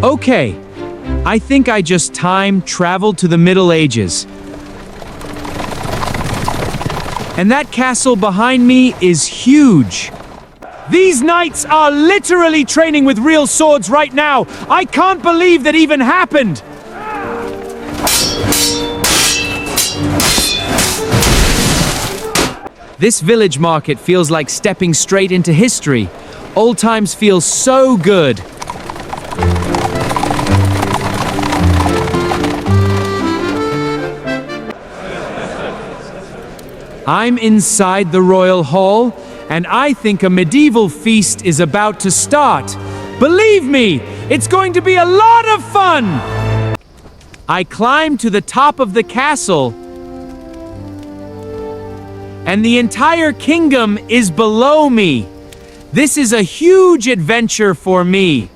Okay, I think I just time traveled to the Middle Ages. And that castle behind me is huge. These knights are literally training with real swords right now. I can't believe that even happened. This village market feels like stepping straight into history. Old times feel so good. I'm inside the royal hall, and I think a medieval feast is about to start. Believe me, it's going to be a lot of fun! I climb to the top of the castle, and the entire kingdom is below me. This is a huge adventure for me.